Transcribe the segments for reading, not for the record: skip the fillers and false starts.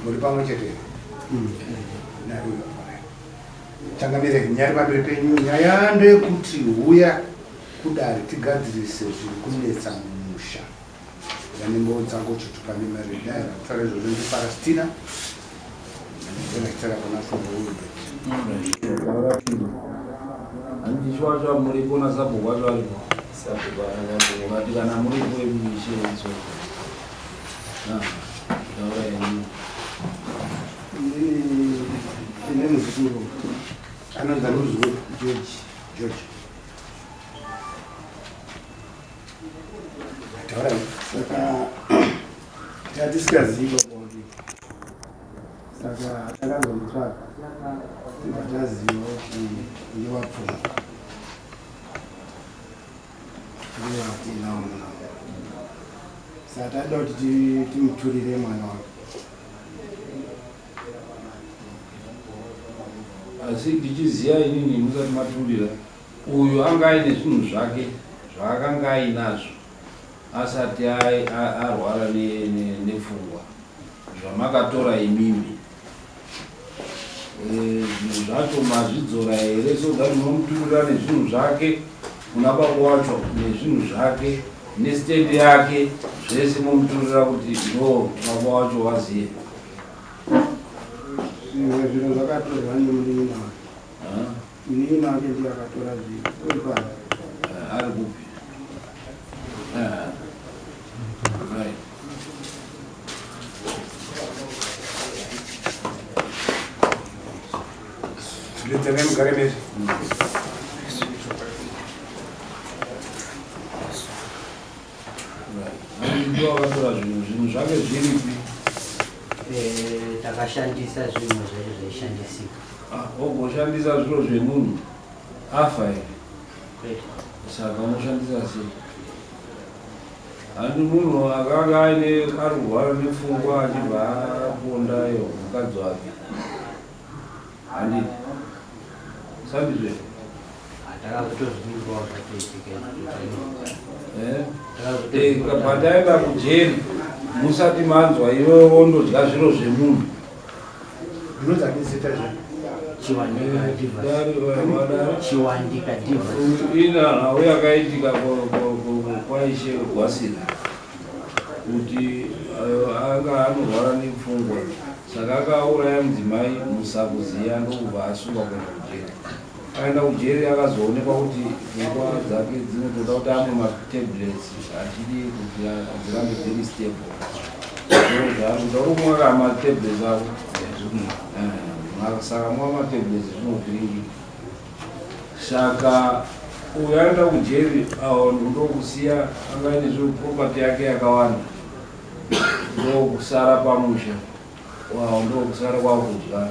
muri pamwe chete tangamire nyari pamberi penyu nyaya ndeyekuti huya kudare tigadzirise zviri kunetsa mumusha yanengo dzangochutu pane mari dai kutaura izvozvo ndipalestina ndinachitara kuna fomoube andishwashwa muripo nasabhokwacho aripo sabhokati kana muripo emuishirenso taura yenyu ine muzukuru anonzi muzukuru George taura saka tatisingaziva kwauti saka takanzomutsvaga tibataziva kuti ndiwapfuma ndiwatinamuna saka taida kuti timuturire mwana wake asi ndichiziva inini musati maturira uyu anga aine zvinhu zvake zvaakanga ainazvo asati arwara nepfungwa zvamakatora imimi zvinhu zvacho mazvidzora here sodati munomuturira nezvinhu zvake kuna baba wacho nezvinhu zvake nesitendi yake zvese munomuturira kuti ndo baba wacho waziye zviro zvakatorwa nemunini wake munini wake ndiye akatora zviro ari kupi right. Letene mugare mezi ndo akatora zvinhu zvake zviripi takashandisa zvinhu zvaishandisika ogoshandisa zviro zvemunhu afa here saka unoshandisa sei handi munhu akanga aine arwara nepfungwa achibva apondayo mukadzi wake handiti sandizve pataenda kujeri musati manzwa iwe wondodya zviro zvemunhu ndinodzakizita chiwandika ina hau yakaitika kwaishe gwasira kuti anga anorwara nepfungwa saka akauraya mudzimai musakuziya ndokubva asungwa kuenda kujeri aenda kujeri akazoonekwa kuti pfungwa dzake dzinotoda kuti amwe matablets achidi kuti dzirambe dziri stable zvakuda rumwe aka matablets ako saka mwa matablets zvinovhiringi saka uyu aenda kujeri ndokusiya anga ine zviro property yake yakawanda ndokusara pamusha ndokusara kwakudya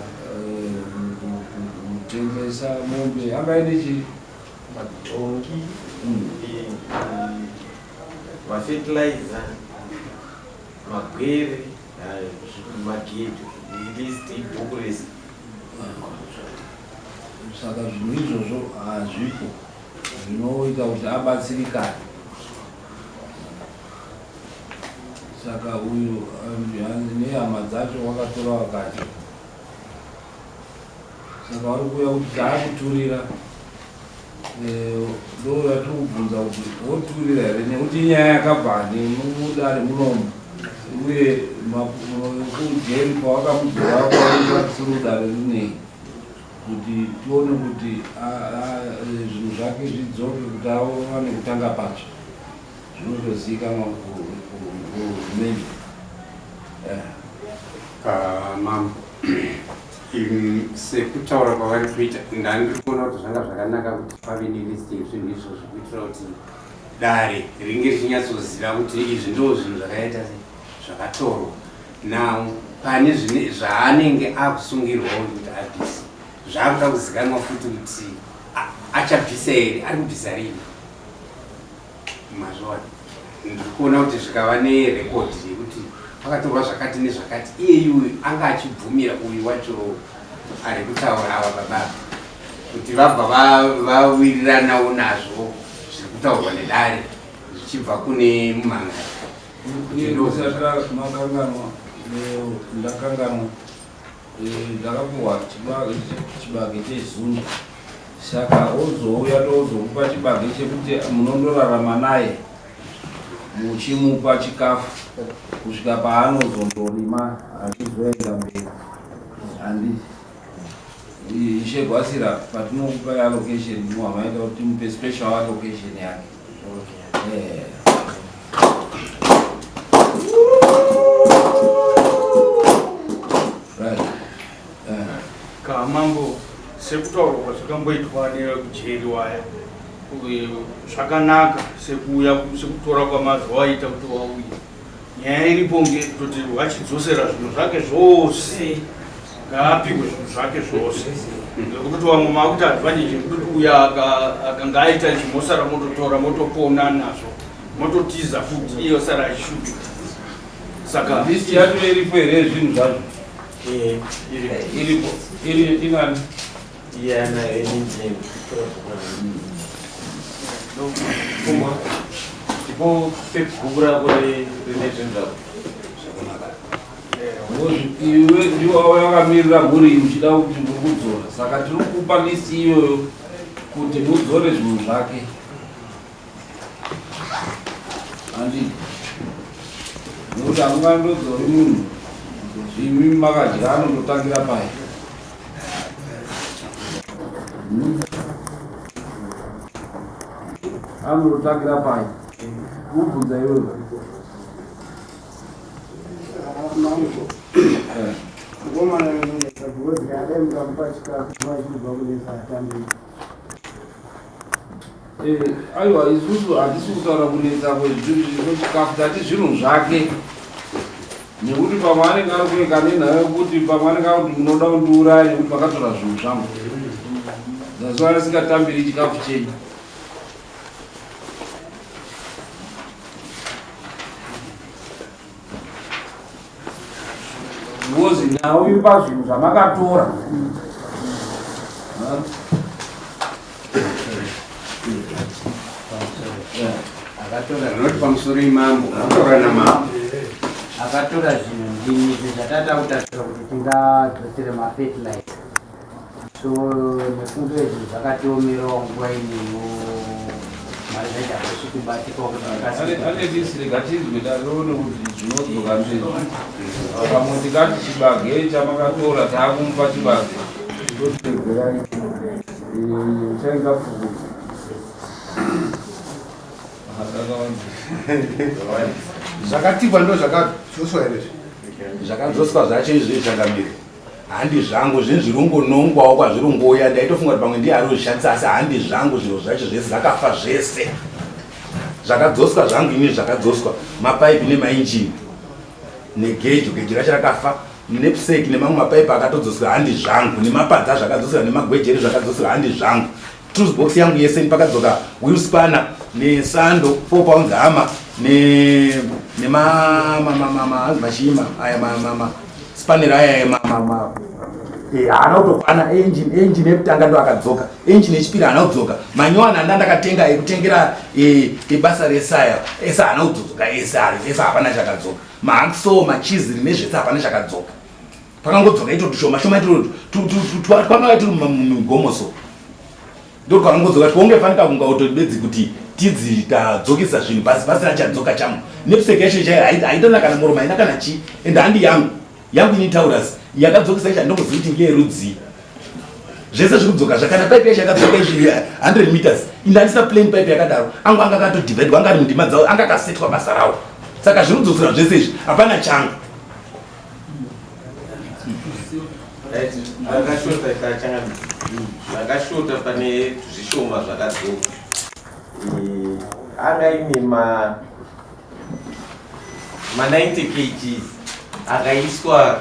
kutengesa mombe anga ine chi matongi mafertilizer magwere magedo list ibhuku rese saka zvinhu izvozvo hazvipo zvinoita kuti abatsirikane saka uyu nehama dzacho wakatora wakati saka vari kuuya kuti taakuturira ndo yatiri kubvunza kuti woturira here nekuti inyaya yakabva nemudare munomu uye kujeri pawakamudzora kwaaivatirudare rinei kuti tione kuti zvinhu zvake zvidzoke kuti awane kutanga patsva zvinotozivikanwa kuhurumende mama sekutaura kwavari kuita ndandiri kuona kuti zvanga zvakanaka kuti pave nelisti yezvinhu izvozvo kuitira kuti dare ringe richinyatsozira kuti izvi ndo zvinhu zvakaita zvakatorwa now pane zvaanenge akusungirwa kuti abvise zvakuda kuzikanwa futi kuti achabvisa here ari kubvisa rini mazvona ndiri kuona kuti zvikava nerekodi yekuti pakatorwa zvakati nezvakati iyeyuyu anga achibvumira uyu wacho ari kutaura ava bababa kuti vabva vawiriranawo nazvo zviri kutaurwa nedare zvichibva kune mumhangari ndakanganwa ndakapuwa chibage chezungu saka ozouya tozokupa chibage chekuti munondorarama naye muchimupa chikafu kusvika paanozondorima achizoenda mberi. Handi ishe Gwasira patinokupa allocation muhamaita kuti mupe special allocation yake. Kamambo sekutaurwa zvakamboitwa nekujeri waya zvakanaka sekutora kwamazuva aita kuti wauya nyaya iripo ngekutoti wachidzosera zvinhu zvake zvose ngaapigwe zvinhu zvake zvose ngekuti vamwe makuti advantage yekuti uya akanga aita chimosara mototora motopona nazvo mototiza futi iyo sara achishupika saka listi yacho iripo here zvinhu zvazvo iripo ingani yana engine tipo bhuku rako rinezvinhu zvako iwe ndiwo wakamirira mhuri uchida kuti muri kudzora saka tiri kupa listi iyoyo kuti mudzore zvinhu zvake. Handii nokuti hamungandodzori munhu zvimi makadya anondotangira pai. Anondotangira pai kubvunza iwewe. Aiwa isusu hatisi kutaura kunetsa kwezvikafu tati zvinhu zvake nekuti pamwe anenge ari kueka nenhau kuti pamwe anenge ari kuti munoda kundiuraya nekuti pakatora zvinhu zvangu zasuva asingatambiri chikafu chenyu. Ngozi nhau pazvinhu zvamakatora Not pamusoro imambo atora namambo akatora zvinhu ndimi zvatata kutaura kuti tingadzosere mafertilizer. So nefundo yezvinhu zvakatiomerawo nguva ineyo mari zvaita zvesikubatika kuti ane disi regatinzwe tarione kuti zvinodzoka mberi pamwe tikati chibage chamakatora taakumupa chibage totegerai chaingafuku zvakatikwa ndo zvakadzoswa here zvakadzoswa zvacho izvi zvakamira handi zvangu zvinhu zvirongonongwawo kwazvirongoya ndaitofunga kuti pamwe ndiye ari kuzvishandisa asi handi zvangu zvinhu zvacho zvese zvakafa zvese zvakadzoswa zvangu ini zvakadzoswa mapaipi nemainjini geji racho rakafa nepseki nemamwe mapaipi akatodzoswa handi zvangu nemapadza zvakadzoswa nemagwejeri zvakadzoswa handi zvangu. Toolbox yangu yese pakadzoka wheelspana nesando 4 pounds hama nemashima aya spanner aya haana kutokwana engine yekutanga ndo akadzoka engine yechipiri haana kudzoka manyowana anda ndakatenga ekutengera ebasa resaya ese haana kudzoka ese hapana chakadzoka maakso machiziri nezvese hapana chakadzoka pakangodzoka ito shoma twanga tiri mugomoso ndokuti kwakangodzoka tikaungefanika kunga utobedzi kuti tidzi tadzokisa zvinhu basi pasina chadzoka changu nepseki yacho chaiyo haitona kana moroma haina kana chi ende handi yangu ini taurasi yakadzokisa icho handongozivi kuti ngeyerudzi zvese zviri kudzoka zvakana paipi yacho yakadzoka izvi 100 meters inde handisina plain pipe yakadaro angu anga akatodivhaidwa anga ari mundima dzavo anga akasetwa basa rawo saka zviri kudzosera zvese izvi hapana changu. zvakashota pane zvishoma zvakadzoka anga ine ma 90 kgs akaiswa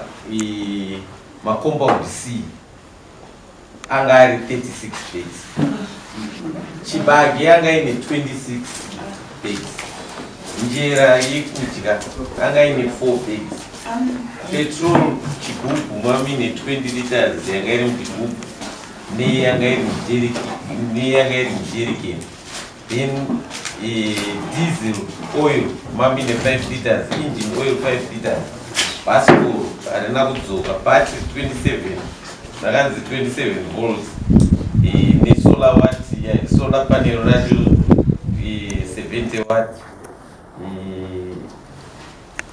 macompound C anga ari 36 bags chibage anga ine 26 bags njera yekudya anga ine 4 bags petrol chigubhu mamine 20 liters yanga iri muchigubhu neyanga iri mujerikeni then diesel oil mamine 5 liters engine oil 5 liters bhasikoro harina kudzoka battery 27 zvakanzi 27 volts nesolar watt solar panel racho 70 watt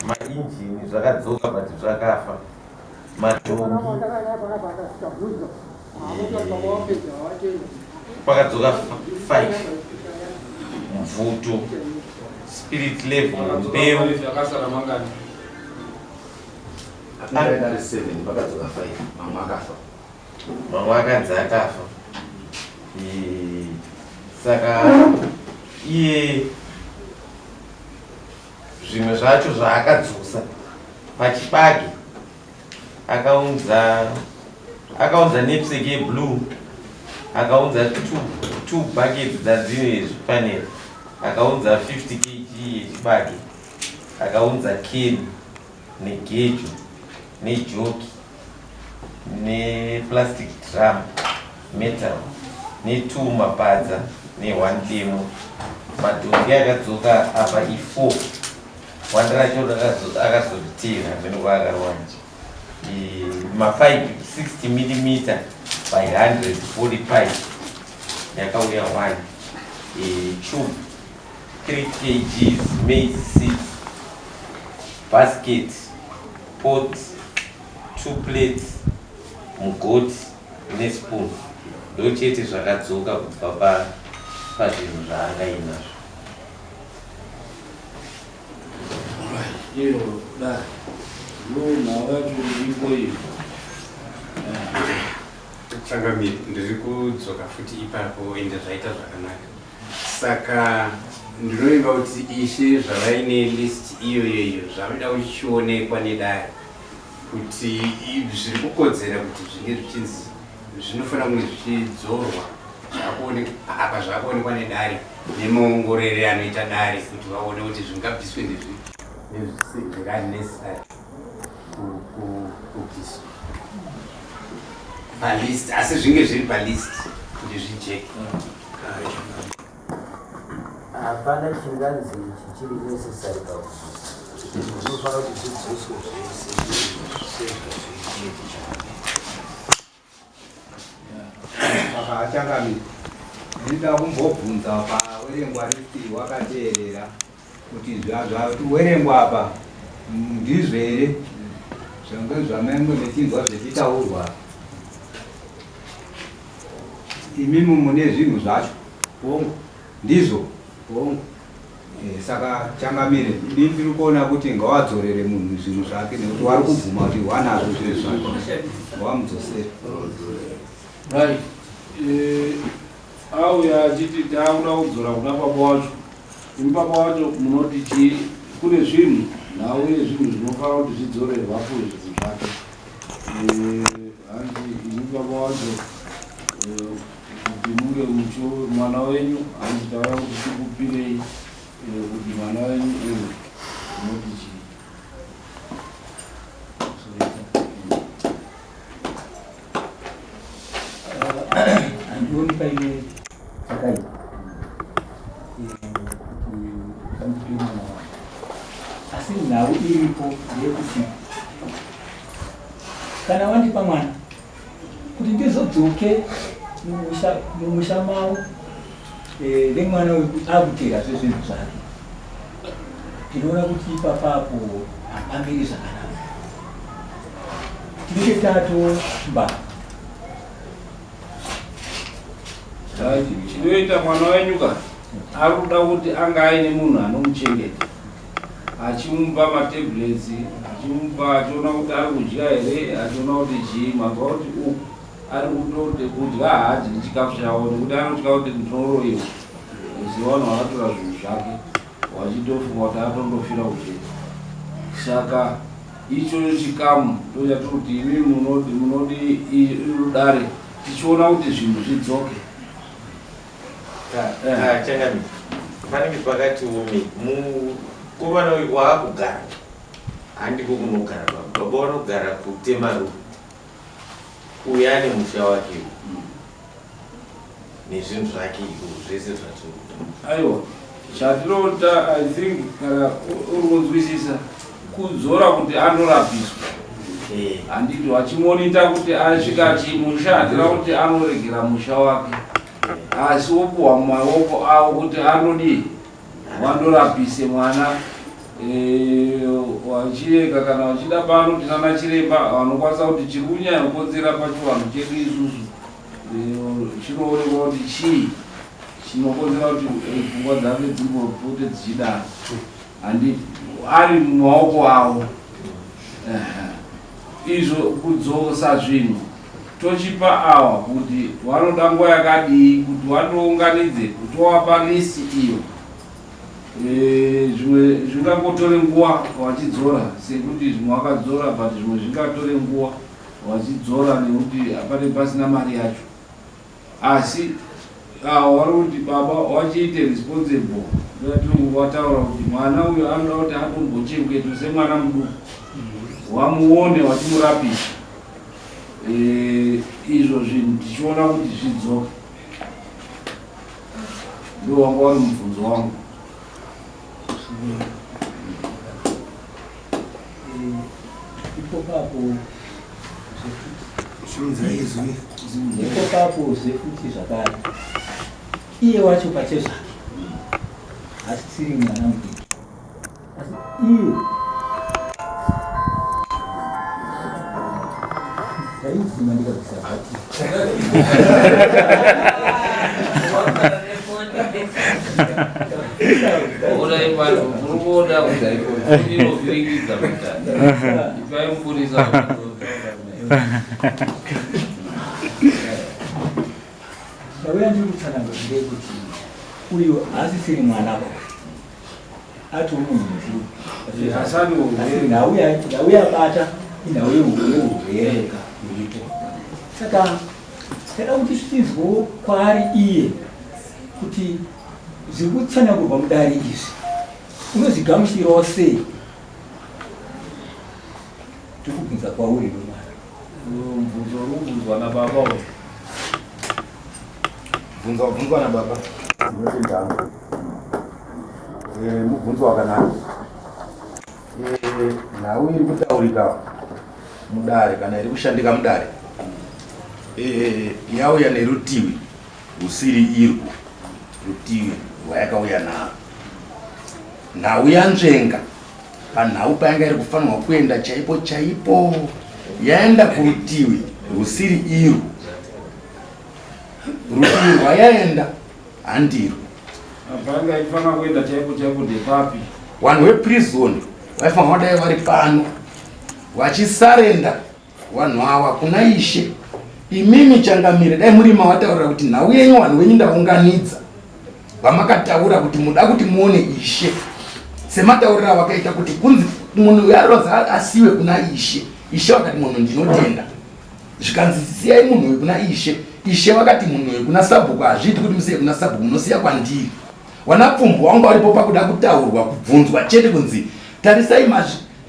mainjini zvakadzoka but zvakafa madhongi pakadzoka 5 mvuto spirit level mbeu mamwe akanzi akafa saka iye zvimwe zvacho zvaakadzosa pachibage akaunza nepseke blue akaunza 2 buckets dzadzine zvipanel akaunza 50 kg yechibage akaunza ken negejo nejoki neplastic drum metal ne2 mapadza ne1 demo madhongi akadzoka apa i4 wanda racho akazoriteera menova akarwanja mapaipi 60 mm by 140 pipe yakauya 1 tube 3 kg maize seeds basket pot 2 plates mugoti nespoon ndochete zvakadzoka kubva pazvinhu zvaangainazvo. iyo da nawo yacho iripo iyo Changamire ndiri kudzoka futi ipapo ende zvaita zvakanaka. Saka ndinoimba kuti ishe zvavaine list iyoyo zvavida kuchionekwa nedare kuti zviri kukodzera kuti zvinge zvichinzi zvinofanira kunge zvichidzorwa apa zvakaonekwa nedare nemaongorere anoita dare kuti vaone kuti zvingabviswe nezvisingari necessary kubviswa palist asi zvinge zviri palist kuti zvijeke. Hapana chinganzi chichiri necessary unofanira kuti zvidzoswe saka achangamira ndida kumbobvunza pawerengwa riti wakateerera kuti zvawerengwa apa ndizvo here zvange zvamenge ndichinzwa zvichitaurwa imimi mune zvinhu zvacho bongo ndizvo bongo saka changamire ndiri kuona kuti ngawadzorere munhu zvinhu zvake nekuti wari kubvuma kuti wanazvo zvinhu zvake wamudzosere right auya achiti takuda kudzora kuna baba wacho imi baba wacho munoti kune zvinhu nauye zvinhu zvinofanira kuti zvidzorerwapo zvinhu zvake hanzi imi baba wacho kuti munge mwana wenyu hanzi tauya kuti tikupirei kuti mwana wenyu munoti chii andoni paine chakaita asi nhau iripo ndeyekuti kana wandipa mwana kuti ndizodzoke mumusha mavo nemwana akutera zvezvinhu zvake tinoona kuti ipapapo hapambiri zvakanaka tinenge tatomba chinoita mwana wenyuka ari kuda kuti anga aine munhu anomuchengeta achimupa matablets achimupa achiona kuti ari kudya here achiona kuti chii mazwa kuti ari kutoti kudya haadyi nechikafu chavo nekuti anotya kuti ndinoroiwa ziwana wakatora zvinhu zvake wachitofunga kuti atondofira kuchena saka icho chikamu ndochatiri kuti imi munodi rudare tichiona kuti zvinhu zvidzoke. Changamire panenge pakati umi kuvana waakugara handiko kunogara baba vanogara kutemaru uye ane musha wake nezvinhu zvake zvese zvatiri aiwa chatirota I think kana uri kunzwisisa kudzora kuti anorapiswa handiti wachimonita kuti asvika chimushatira kuti anoregera musha wake asi wopuhwa mumaoko avo kuti anodii wandorapise mwana wachireka kana wachida pano tinana chiremba vanokwanisa kuti chiri kunyanya kukonzera pachivanhu chedu isusu chinoonekwa kuti chii chinokonzera kuti pfungwa dzake dzimbopote dzichidaro handiti ari mumaoko avo izvo kudzosa zvinhu tochipa ava kuti vanoda nguva yakadii kuti vandounganidze kuti wapa lisi iyo zvimwe zvingangotore nguva wachidzora sekuti zvimwe wakadzora but zvimwe zvingatore nguva wachidzora nekuti hapane pasina mari yacho asi vari kuti baba wachiite responsible wataura kuti mwana uyo anoda kuti atombochengetwa semwana muduku wamuone wachimurapisa izvo zvinhu tichiona kuti zvidzoka ndo wanga wari mubvunzo wangu ipopapo zvefuti zvakare iye wacho pachezvake asisiri mwana mudiki asi iye ndaidzima ndikabvisavati Orai vanhu murumoda kudaikovhiringidza mutani ipaimupurisa ndauya ndiri kutsananga ndekuti uyu asisiri mwana wake atoo munhu mukuru ndauya bata indau yeurwereka iripo saka kada kuti tizwo kwaari iye kuti zviri kutsanangurwa mudare izvi unozigamuchirawo sei tikubvunza kwauri nomwana mubvunzo urikubvunzwa nababa uyu bvunzo wabvunzwa nababa ndinotendanga mubvunzo wakanaka nhau iri kutaurika mudare kana iri kushandika mudare yauya nerutivi rusiri irwo rutivi rwayakauya naro nhau yanzvenga panhau payanga iri kufanirwa kuenda chaipo chaipo yaenda kurutivi rusiri irwo rutivi rwayaenda handirwo panga ifanira kuenda chaipo chaipo ndepapi vanhu veprison vaifanira kudai vari pano vachisarenda vanhu ava kuna ishe imimi changamire dai muri mavataurira kuti nhau yenyu vanhu venyu ndaunganidza vamakataura kuti muda kuti muone ishe semataurira vakaita kuti kunzi munhu yaroza asiwe kuna ishe ishe vakati munhu ndinotenda zvikanzi siyai munhu wekuna ishe ishe vakati munhu wekuna sabhuku hazviti kuti musiye kuna sabhuku munosiya kwandiri wanapfumbu wanga waripo pakuda kutaurwa kubvunzwa chete kunzi tarisai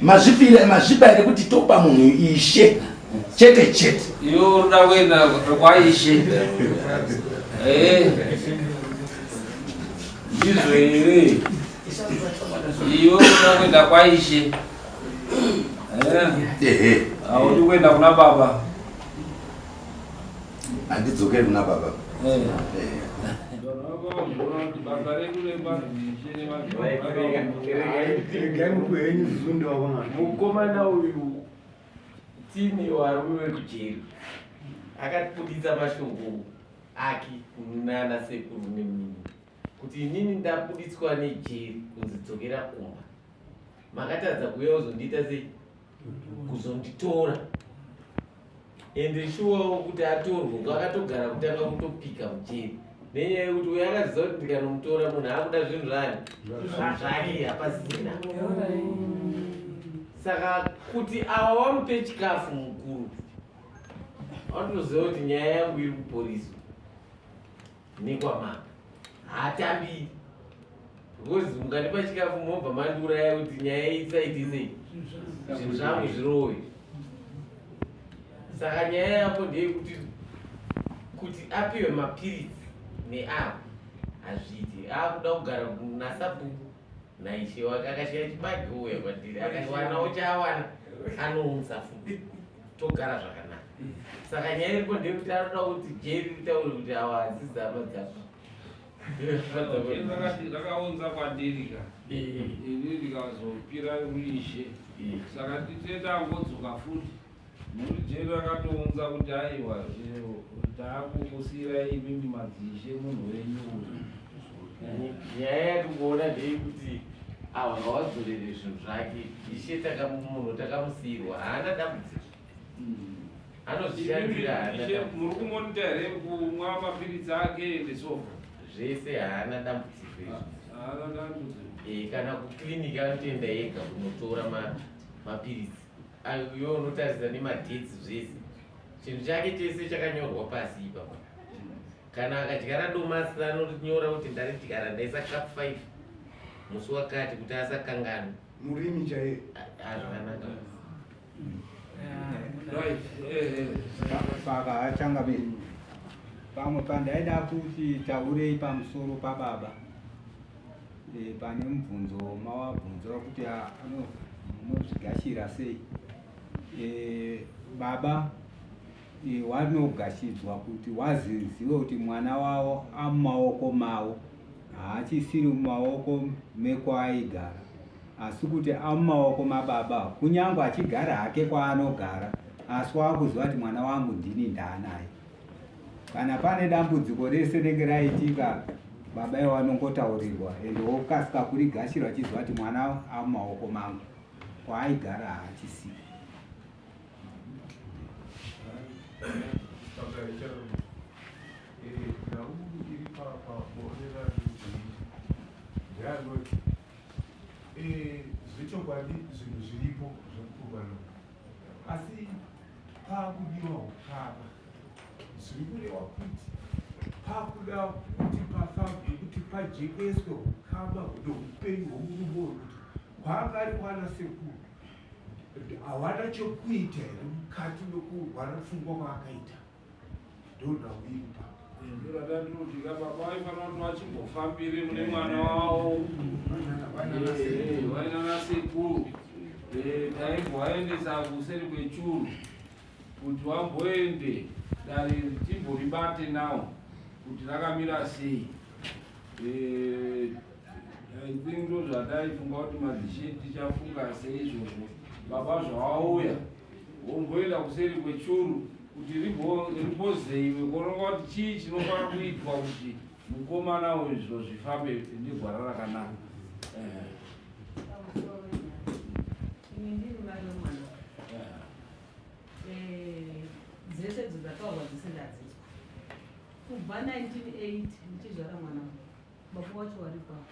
mazvibayire kuti topa munhu ishe chete chete iyo ruda kuenda kwaishe ndizvo here iyo ruda kuenda kwaishe haudi kuenda kuna baba handidzokeri kuna baba mukomana uyu tini warume wekujeri akapudisa mashoko ake kunana sekuru nemini kuti inini ndapudiswa nejeri kunzidzokera kumba makatadza kuuya kuzondiita sei kuzonditora ende shuwawo kuti atorwe kwakatogara kutanga kutopika mujeri nenyaya yekuti uyo akaziva kuti ndikanomutora munhu akuda zvinhu zvani zvake hapasisina saka kuti ava vamupe chikafu mukuru vanotoziva kuti nyaya yangu iri kuporiswa nekwamaka haatambiri because mukandipa chikafu mobva mandiuraya kuti nyaya isaiti sei zvinhu zvangu zvirove saka nyaya yapo ndeyekuti kuti apiwe mapiritsi neavo hazviti akuda kugara nasabhuku naishe wake akashaya chibage uya kwatiri akati wana uchawana anounza futi togara zvakanaka. Saka nyaya iriko ndekuti anoda kuti jeri ritaure kuti awa hadzisi hama dzako rakaunza kwandiri ka ini ndikazopira ruishe saka titetangodzoka futi muri jeri rakatounza kuti aiwa taakukusira imimi madzishe munhu wenyu. Nyaya yatingoona ndeyekuti awa ngawadzorere zvinhu zvake ishe munhu takamusiyirwa haana dambudziko anozvishandira haana muri kumonita here kumwa mapiritsi ake ndesofa zvese haana dambudziko kana kukliniki anotoenda yega kunotora mapiritsi iwe unotarisira nemadhetsi zvese chinhu chake chese chakanyorwa pasi ipapo. Kana akadyara domasi anonyora kuti ndaridyara ndaisa kapu 5 musi wakati kuti asakangana murimi chaiye azvakanaka. Saka achangamiri pamwe pandaida kuti taurei pamusoro pababa pane mubvunzo mawabvunzira kuti anozvigashira sei. Baba wanogashidzwa kuti waziziwe kuti mwana wavo amumaoko mavo haachisiri mumaoko mekwaigara asi kuti amumaoko mababa kunyange achigara hake kwaanogara asi wakuziva kuti mwana wangu ndini ndaanaye. Kana pane dambudziko rese rinenge raitika baba iwo anongotaurirwa ende wokasika kurigashira achiziva kuti mwana amumaoko mangu kwaaigara haachisiri. Zvechokwadi zvinhu zviripo zvekukurwana asi paakudiwa ukama zviri kureva kuti paakuda kuti pafambwe kuti pajekeswe ukama neupenyu hwomurume hwekuti kwaangari mwana sekuru hawana chokuita here mukati mekurwara pfungwa kwaakaita ndonauimba ndiratatoti kababa vaifanira kuti vachimbofambire mune mwana wavo vainana sekuru taibva vaendesa kuseri kwechuru kuti vamboende dare timboribate nawo kuti rakamira sei. I think ndo zvadaifunga kuti madzishe tichafunga sei izvozvo. Baba zvawauya womboenda kuseri kwechuru kuti ribozeiwe kuoneka kuti chii chinofanira kuitwa kuti mukomana wezvo zvifambe negwara rakanaka. Dzese dzataurwa dzisingadzizwa kubva 1980 ndichizvara mwana baba wacho wari kwavo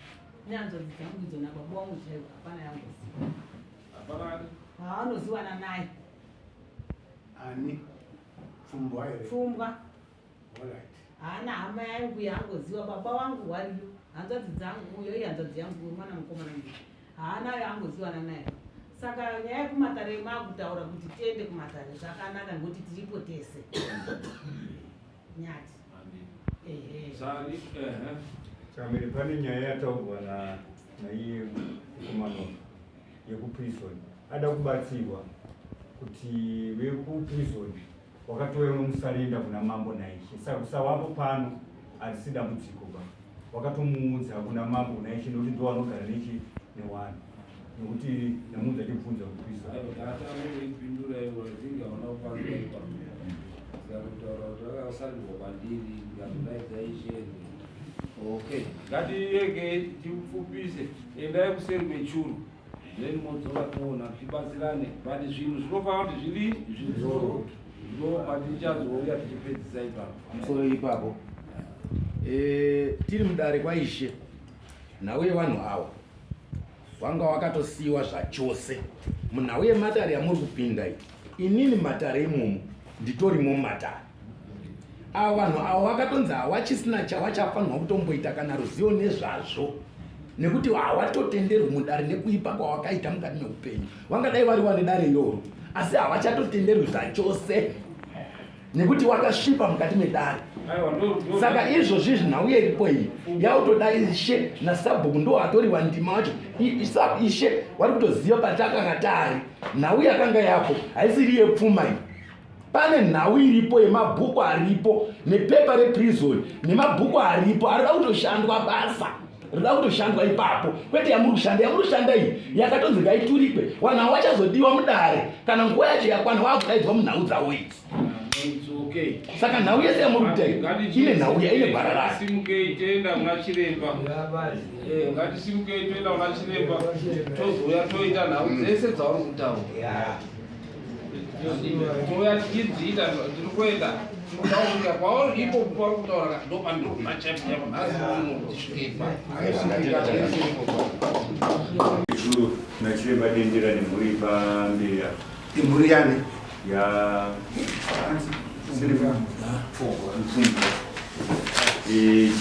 nyanzvadzi dzangu idzo nababa wangu chaivo hapana yangoziva haanoziwana naye ani pfumbwa here pfumbwa haana hama yangu yaangoziva baba wangu wariyo hanzvadzi dzangu uyo ihanzvadzi yangu mwana mukomana ndi haanayo angoziwana naye. Saka nyaya yekumatare makutaura kuti tiende kumatare zvakanaka ngekuti tiripo tese nyati chamiri pane nyaya yataurwa naiye mukomana yekuprison ada kubatsirwa kuti vekuprison wakatouya unomusarenda kuna mambo naishe saka kusavapo pano harisi dambudziko ba wakatomuudza kuna mambo naishe nokuti ndo vanogara nechi newanhu nokuti namunhu achibvunza kuprison ipindura iwo zingaona kupanaipa zikakutaura kuti vakasarirwa kwandiri ndikamudaidza isheni. Okay, ngatiyeke timupfupise endai kuseri kwechuru then modzoka toona tibatsirane but zvinhu zvinofanira kuti zviri zvizoro ndo patichazouya tichipedzisa ipapo musoro ipapo tiri mudare kwaishe nhau yevanhu ava wanga wakatosiyiwa zvachose munhau yematare yamuri kupinda inini matare imomo nditorimo mumatare ava vanhu ava vakatonzi havachisina chavachafanirwa kutomboita kana ruzivo nezvazvo nekuti havatotenderwi mudare nekuipa kwavakaita mukati meupenyu vangadai vari wane dare iroro asi havachatotenderwi zvachose nekuti wakasvipa mukati medare. Saka izvozvi zvinauye iripo iyi yautoda Ishe naSabhuku ndo atoriwa ndima wacho. Ishe wari kutoziva patakanga tari. Nhau yakanga yapo haisiri yepfuma iyi. Pane nhau iripo yemabhuku aripo nepepa reprison nemabhuku aripo arida kutoshandwa basa. Rida kutoshandwa ipapo. Kwete yamurushanda iyi yakatonzi ngaiturikwe. Vanhu havachazodiwa mudare kana nguva yacho yakwana wakudaidzwa munhau dzawo idzi. Saka nhau yese yamurutei ine nhau ine gwara rayo. Ngatisumukei toenda kuna chiremba. Ngatisumukei toenda kuna chiremba. Tozouya toita nhau dzese dzauri kutaura. Touya tichidziita tiri kuenda. Tinotaurika kwauri ipo kwauri kutaura ndopandiri kumachapya nhasi uno tisvikei Izvo nachiremba dendera nemhuri pamberi apo. Imhuri yani? Ya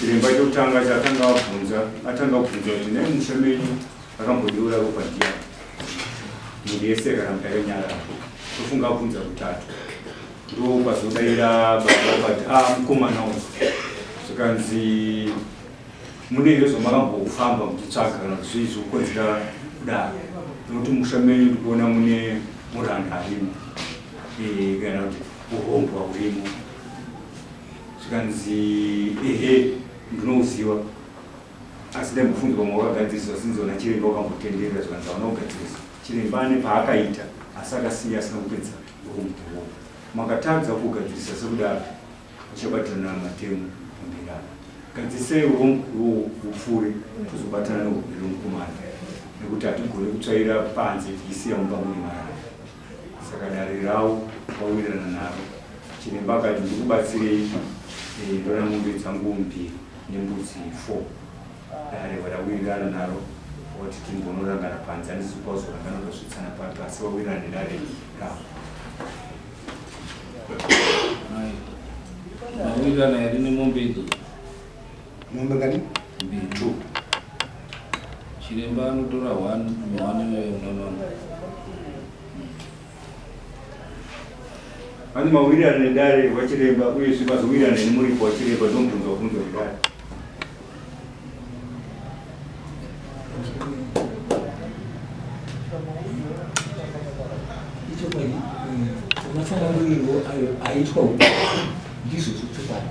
chiremba chokutanga chatanga atanga kubvunza kuti nai musha menyu akambodeura ropa ndiani mhuri yese kana mukanyanyara tofunga kubvunza kutatu ndo pazodaira baba bati mukomana uyu zvikanzi mune izvo makambofamba muchitsvaga kana kuti zviizvo kukonzera kudaro nokuti musha menyu ndikuona mune muranda arimo kana kuti urombwa urimo zvikanzi ehe ndinouziva asi ndaimbofungirwa mawakagadziriswa sinzona chiremba wakambotenderera zvikanzi hauna kugadziriswa chiremba ane paakaita asi akasiya asina kupedza urombo makatadza kugadzirisa sekudaro uchabatirana matemu pamberi ano gadzisei urombo upfure tozobatana neurwere mukomana nekuti hatigone kutsvaira panze tichisiya mumba mune marara. Saka dare ravo wawirirana naro chiremba akati ndikubatsirei ndona mombe dzangu mbiri nembudzi 4 dare wadawirirana naro wati timbonorangana panze handisi kwauzorangana kuzvitsana pato asi wawirirana nedare ravo. Mawirirana here nemombe idzi mombe ngani? 2. Chiremba anotora 1 Ani mawirirana nedare wachiremba uyezve mazowirirana nemuripo wachiremba ndomubvunza wabvunza kudare. Ichokwadi matsananguriro aitwa ndizvo zvochokwadi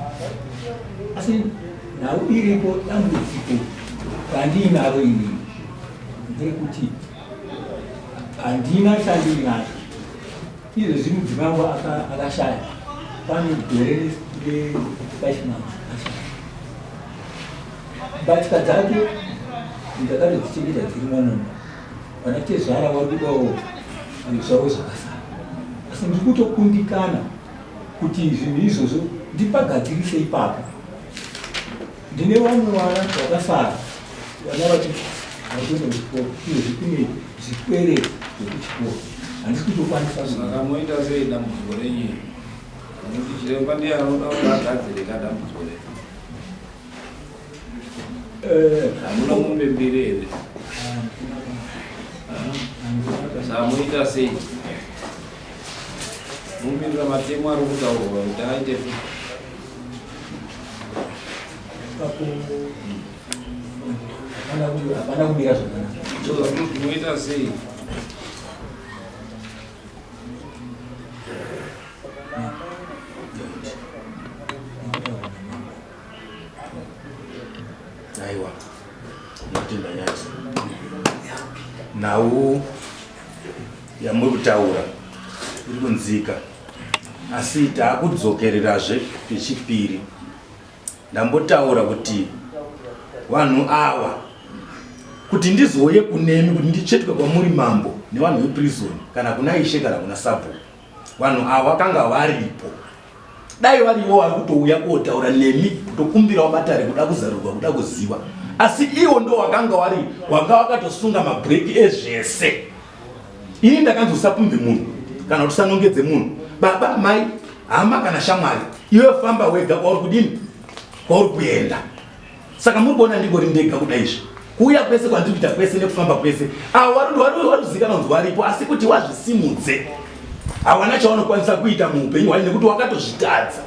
asi nhau iripo dambudziko randiinaro ini ndekuti handina chandinacho izvo zvino mudzimai wangu akashaya pane gore le5 months ashaya mbatyika dzake ndakatodzichengeta dziri mwanoma vanatezvara vari kudawo zvavo zvakasara asi ndiri kutokundikana kuti zvinhu izvozvo ndipagadzirise ipapo. Ndine vamwe vana vakasara vana vati vakuenda kuchikoro izvozvi kune zvikwere zvekuchikoro handisi kutokwanisa. Saka moita sei dambudziko renyu? Nokuti chiremba ndiye anoda kuti agadzirika dambudziko renyu. Hamuna mombe mbiri here? Saka moita sei? Mumirira matemo ari kutaurwa kuti aite hapana kumira zvakanaka. Zvozvoti moita sei? Aiwa, ndotenda nyasi. Nhau yamuri kutaura iri kunzika asi taakudzokererazve pechipiri. Ndambotaura kuti vanhu ava kuti ndizouye kunemi kuti ndichetwe kwamuri mambo nevanhu veprison kana kuna Ishe kana kuna Sabhuku, vanhu ava vakanga varipo. Dai varivo vari kutouya kotaura nemi kutokumbira wabatare kuda kuzarirwa kuda kuziva, asi iwo ndo wakanga vari wanga wakatosunga mabhreki ezvese. Ini ndakanzosapumbe munhu kana kuti sanongedze munhu, baba mai hama kana shamwari, iwe famba wega kwauri kudini kwauri kuenda. Saka muri kuona ndingori ndega kuda izvi kuuya kwese kwandiri kuita kwese nekufamba kwese avo varuzikana kunzi varipo, asi kuti wazvisimudze hawana chavanokwanisa kuita muupenyu hwani nekuti wakatozvitadza.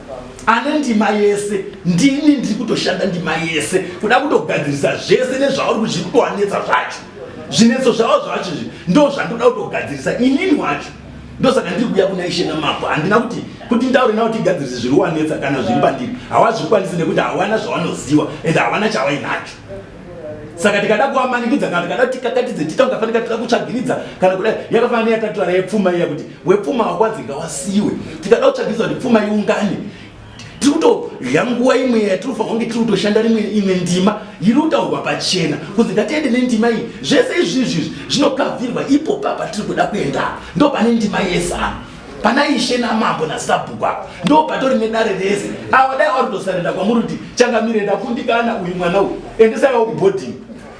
Ane ndima yese ndini ndiri kutoshanda ndima yese kuda kutogadzirisa zvese nezvauri zviri kutowanetsa zvacho. Zvinetso zvavo zvacho ndo zvandoda kutogadzirisa inini wacho. Ndosaka ndiri kuuya kuna Ishe naMambo. Handina kuti ndaure nawo tigadzirise zviri wanetsa kana zviri pandiri. Hawazvikwanisi nekuti hawana zvavanoziva ende hawana chavainacho. Saka tikada kuwamanikidza kana tikada tikakatidze titaungafanika tika kutsvagiridza kana kudai yakafanira yatatura yepfuma iya kuti wepfuma wakwanzi ngawasiwe. Tikada kutsvagiridza kuti pfuma iungane. Tiri kutodya nguva imwe yatinofanira kunge tiri kutoshanda imwe ndima iri kutaurwa pachena kunzi ngatiende nendima iyi. Zvese izvizvi zvinokavhirwa ipo papa tiri kuda kuenda. Ndo pane ndima yese pana Ishe naMambo naSabhuku apa ndo patori nedare rese. Ava dai vari kutosarenda kwamuri kuti Changamire ndakundikana uyu mwana uyu endesaiwo kuboarding.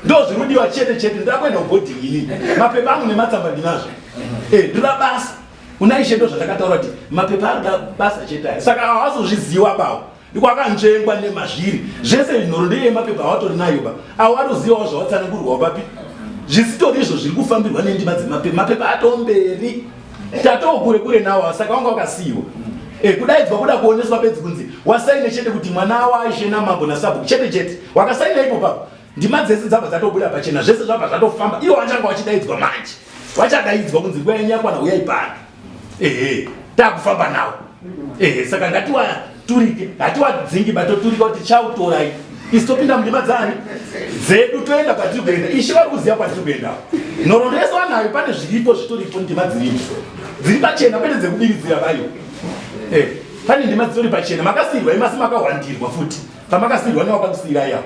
Ndo zviri kudiwa chete ndira kuenda kuboarding inini. Mapepa angu nematsamba ndinazvo. Ndira basa. Una Ishe ndo zvatakataura kuti mapepa ari basa chete. Saka havazozviziva bavo. Ndikwakanzvengwa nemazviri. Zvese nhoroondo yemapepa avatori nayo ba. Avo vatozivawo zvawatsanangurwawo papi. Zvisitori izvo zviri kufambirwa nendima dzemapepa. Mapepa atomberi. Tatokure nawo saka wanga wakasiyiwa. Kudaidzwa kuda kuoneswa bedzi kunzi wasaine chete kuti mwana wa Ishe naMambo naSabhuku chete. Wakasaina ipo papa. Ndima dzese dzabva dzatobuda pachena zvese zvabva zvatofamba. Iwo wachanga wachidaidzwa manje. Wachadaidzwa kunzi nguva yenyakwana uyai pano. Takufamba nawo. Saka ngatiwaturike, ngatiwadzingi batoturika kuti chautorai. Isitopinda mundima dzani dzedu toenda kwatiri kuenda. Ishe vari kuziva kwatiri kuenda. Nhoroondo yese wanayo pane zviripo zvitoripo ndima dziripo. Dziri pachena kwete dzekubiridzira vayo. Pane ndima dzitori pachena makasiyirwa imasi makahwandirwa futi. Pamakasiyirwa newakakusiyira yavo.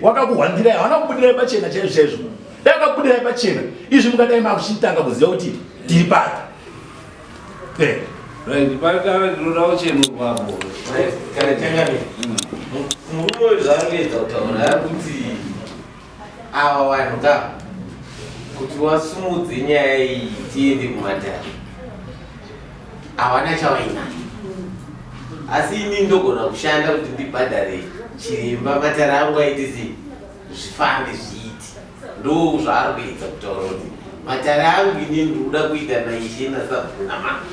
Wakakuhwandira yavo. Hawana kubudirai pachena chaizvo. Dai wakabudirai pachena. Izvi mungadai makuchitanga kuziva kuti tiri pari. Right, pakara ndinodawo chenurwa hapo. Kana Changamire. Murume zvaanoedza kutaura kuti ava vanhu ka kuti wasumudze nyaya iyi tiende kumatare havana chavainacho. Asi ini ndogona kushanda kuti ndibhadhare chiremba matare angu aite sei zvifambe zviiti. Ndo zvaari kuedza kutaura kuti matare angu ini ndikuda kuita naIshe naSabhuku naMambo.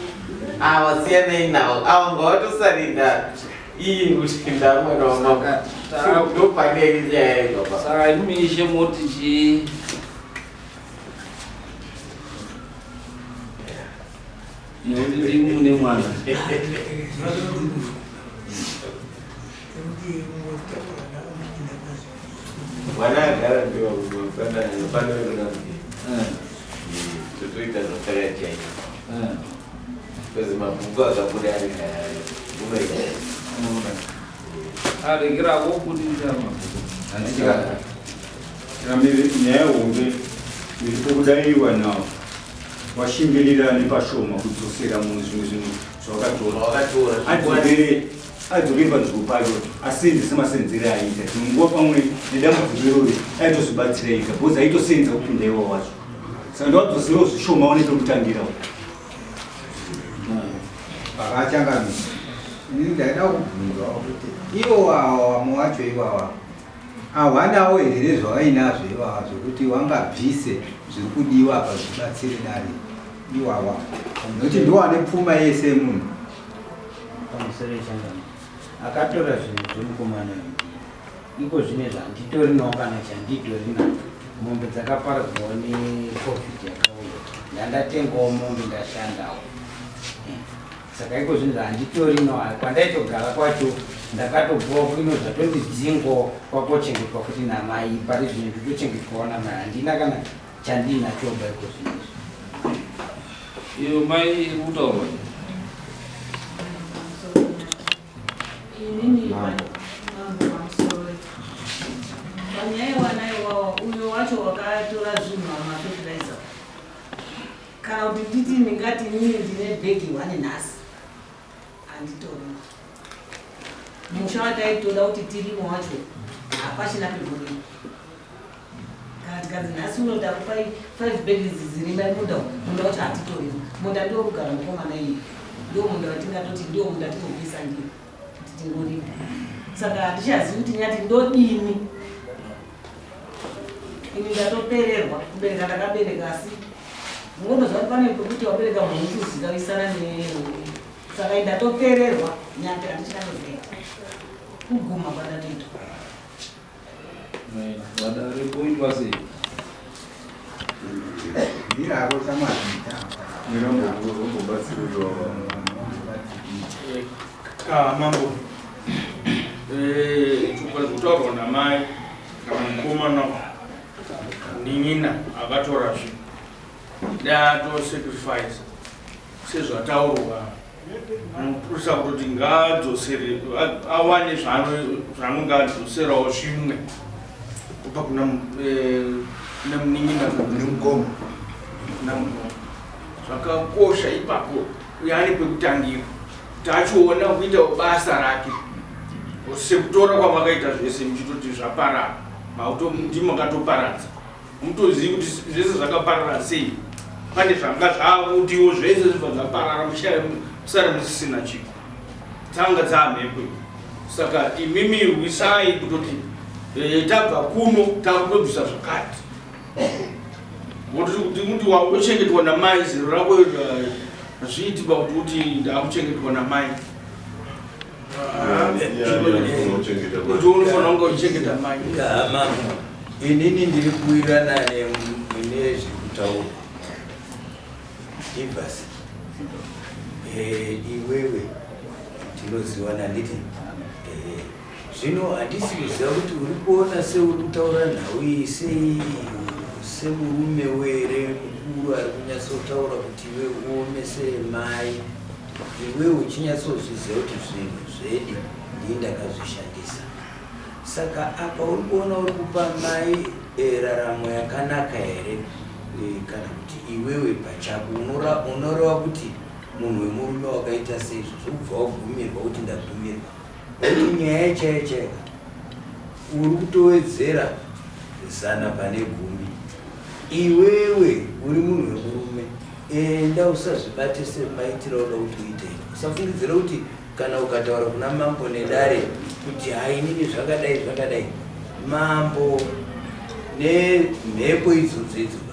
Ava siyanai navo. Ava ngawatosarenda iyi kuti ndamwana waMambo. Ndo pane nyaya yebaba. Saka imi Ishe moti chii? Noti mune mwana. Mwana agara ndiwa kupanda totoita zvakare chaizvo. Because mabhuku akabuda ari arekera wokudisa mabhuku. Changamire nyaya hombe iripo kudaiwa nawo. Washingirira nepashoma kudzosera muzvimwe zvakatora. Adzokere panzvimbo pacho aseenze semasenzere aita. Nguva pamwe nedambudziko iroro aitozvibatsira ega bhozi aitosenza kupinda iwo wacho. Saka ndowadzoserawo zvishoma one pekutangirawo. Changamire. Ini ndaida kubvunzawo kuti ivo vamwe vacho ivava havanawo here zvavainazvo ivava zvokuti wangabvise zviri kudiwa apa zvibatsire dare ivava nokuti ndowane pfuma yese munhu. Pamusoro Changamire akatora zvinhu zvemukomana iko zvine zvanditorinawo kana chanditorinacho. Mombe dzakaparadzwawo neCovid yakauya ndandatengawo mombe ndashandawo. Saka iko zvinhu zvanditorinawo kwandaitogara kwacho ndakatopuwa kuino zvatondidzingo kwakochengetwa futi namai pari zvinhu nditochengetwawo namai handina kana chandinachoba iko zvinhu izvi. Iyo mai iri kutaurwa inini panyaya wanaiwawa uyo wacho wakatora zvinhu vamafetiraiza kana kuti titi ndingati inini ndine bhegi 1 nhasi handitori musha wataitoda kuti tirimo wacho hapachina pegurima kana tikazi nhasi unoda kupa 5 bhegi zirima munda wacho hatitorima. Munda ndio kugara mukomana iyi ndio munda watingatoti ndio munda tinobvisa ndiyo kuti tingorima. Saka hatichazivi kuti nyati ndodini. Ini ndatopererwa kubereka ndakabereka asi unozwa pane pekuti wabereka mhungu zikaisana saka indatopererwa nyanga yandichanozoita kuguma kwadatoita vadaripoitwa sei irako chamazita mambo kutaurwa namai kana mukomana nin'ina akatora zvinhu datosacrifice sezvataurwa muprisa kuti ngaadzosere awane zvaanonge adzoserawo zvimwe kubva kuna munin'ina nemukomo zvakakosha ipapo yani pekutangira tachiona kuita basa rake sekutora kwamakaita zvese muchitoti zvaparara ndimakatoparadza mutozivi kuti zvese zvakaparara sei pane zvanga zvavutiwo zvese zvibva zvaparara musara musisina chiko dzanga dzamhepo saka imimi rwisai kutoti tabva kuno takutobvisa zvakati kuti muti wangochengetwa namai zero rako zviitika kuti ndakuchengetwa namai kuti unofanira kunge uchichengeta mai inini ndiri kuwirirana nemune zviri kutaura ibvasi iwewe tinoziwana nditi zvino handisi kuziva kuti uri kuona seuri kutaura nhau iyi semurume were mukuru ari kunyatsotaura kuti iwe uome semai iwe uchinyatsozviziva kuti zvinhu zvedi ndii ndakazvishandisa saka apa uri kuona uri kupa mai raramo yakanaka here kana kuti iwewe pachako unoreva kuti munhu wemurume wakaita seizvo zvokubva wagumirwa kuti ndagumirwa kuti nyaya chaiyo chaiyo uri kutowedzera 100 pane 10 iwewe uri munhu wemurume enda usazvibate semaitiro uda kuti uite usafungidzira kuti kana ukataura kuna mambo nedare kuti hainini zvakadai mambo nemhepo idzodzo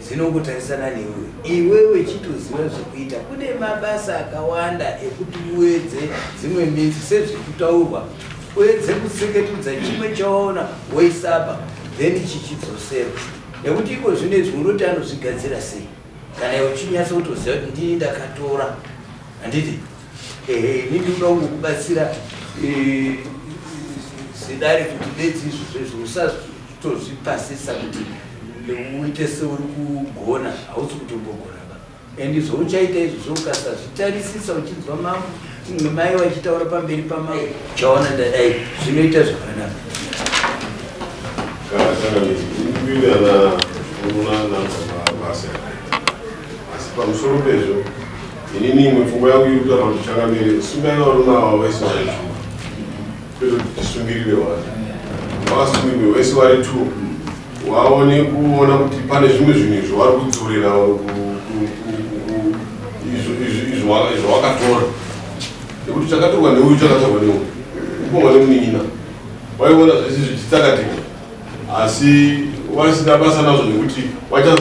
dzinongotarisana newe iwewe chitoziva zvekuita kune mabasa akawanda ekuti uedze dzimwe midzi sezvekutaurwa uedze kutseketudza chimwe chawaona woisapa then chichidzosera nekuti iko zvinezvi unoti anozvigadzira sei kana iwe uchinyatsa kutoziva kuti ndini ndakatora handiti inini uda kungokubatsira zidare kuti bedzi izvo zvezvo usazvitozvipasisa kuti uite seuri kugona hausi kutombogona ba endi zvouchaita izvo zvoukasazvitarisisa uchinzwa mai vachitaura pamberi pamai chaona ndadai zvinoita zvakanaka asi pamusoro pezvo inini imwe pfungwa yangu iri kutaura kuti changamire sungai varume ava vese vari 2 kwete kuti tisungirire wari vakasungirirwe vese vari 2 waone kuona kuti pane zvimwe zvinhu izvo vari kudzorera izvo wakatora nekuti chakatorwa neuyu chakatorwa neuyu kupongwa nemunin'ina waiona zvese zvichitsakatika asi wasina basa nazvo nekuti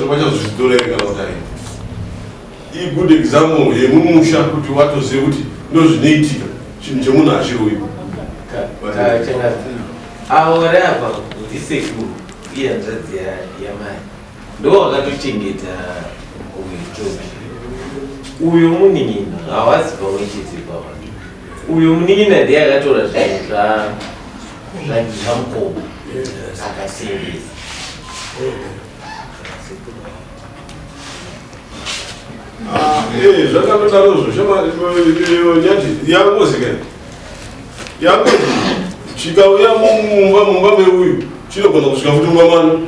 wachazozvitora here kana kuti hai igood example yemumusha kuti watozive kuti ndozvinoitika chinhu chemunhu hachirowi aore apa ndisekuru iye hanzvadzi yamai ndo wakatochengeta uitobi uyu munin'ina hawazi pamwe chete pavanhu uyu munin'ina ndiye akatora zvinhu zvamukoma akasengesa zvakangodarozvo nyati yangozika yangozi chikauya mumba meuyu chinogona kusvika futi mumba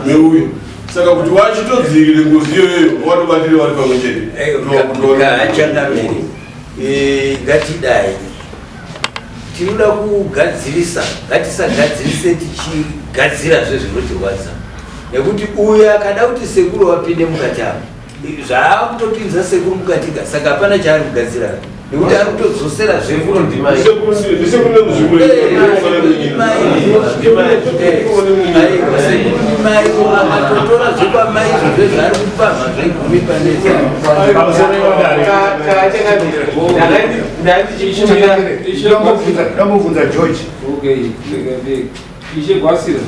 meuyu saka kuti wachitodzirire ngozi iyoyo watobatire vari pamwe chete achangamiri ngatidai tinoda kugadzirisa ngatisagadzirise tichigadzira zvezvinotirwadza nekuti uyu akada kuti sekuru wapinde mukatama zvaakutopinza sekuru mukatika saka hapana chaari kugadzira nekuti ari kutodzosera zvefuro ndimai akatotora zvepamai izvozvo zvaari kupamha zvegumi panesamubvunza george ishe gwasira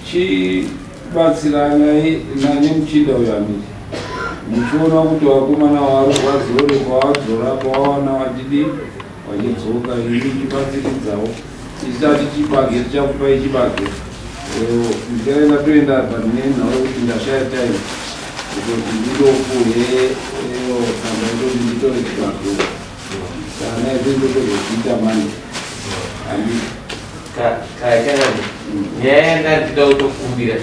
chibatsira nanye muchinda uyo amiri muchiona kuti vakomana vazore kwavadzora kwavawana vachidi vachidzoka ini chibatsiridzawo chisati chibage tichakupai chibage ndikaenda toenda panenhau kuti ndashaya time kuti ndidokuhe kamba itoti nditore chibage kana izvendotozozviita mani kakanyani nyaya yandandida kutokumbira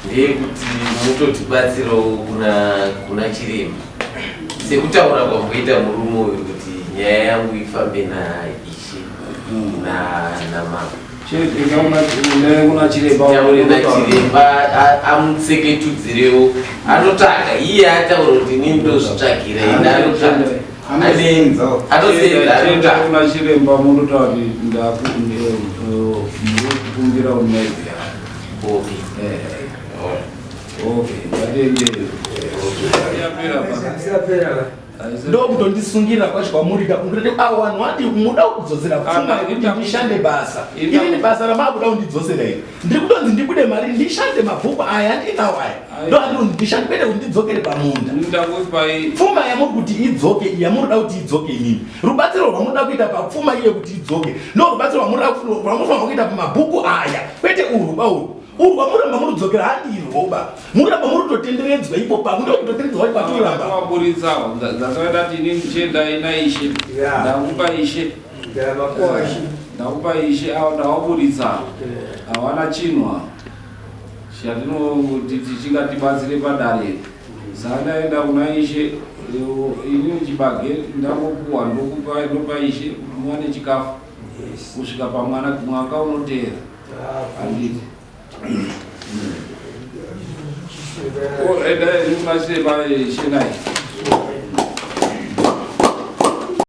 ndeyekuti mutotibatsirawo kuna chiremba sekutaura kwamboita murume uyu kuti nyaya yangu ifambe naishe namama kuna chiremba amutseketudzirewo anotanga iye ataura kuti nini ndozvitsvagira ine anosenza kuna chiremba munotaura kuti ndakukumbira unaivya ndokutondisungirira kwacho kwamurika kundoti awanhu ati muda kudzosera pfuma yekuti ndishande basa ini basa ramakuda kundidzosera iri ndiri kutonzi ndibude mari ndishande mabhuku aya andinawo aya ndo andiri ndishande kwete kuti ndidzokere pamunda pfuma yamuri kuti idzoke yamunoda kuti idzoke inini rubatsiro rwamunoda kuita papfuma iye kuti idzoke ndo rubatsiro rwamunofanira kuita pamabhuku aya kwete urwa urwa muramba murudzokera handirwoba muramba murutotenderedzwa ipo pamwe ndokutotenderedzwa ipatoramba waburitsawo ndasaveda kuti ini ndichienda ina ishe ndakupa ishe ndakupa ishe awo ndawaburitsawo hawana chinwa chatinokuti tichingatibatsire padare saka ndaenda kuna ishe ini chibage ndangopuwa ndopa ishe muwane chikafu kusvika pamwana mwaka unoteera handiti enda imaseba shenai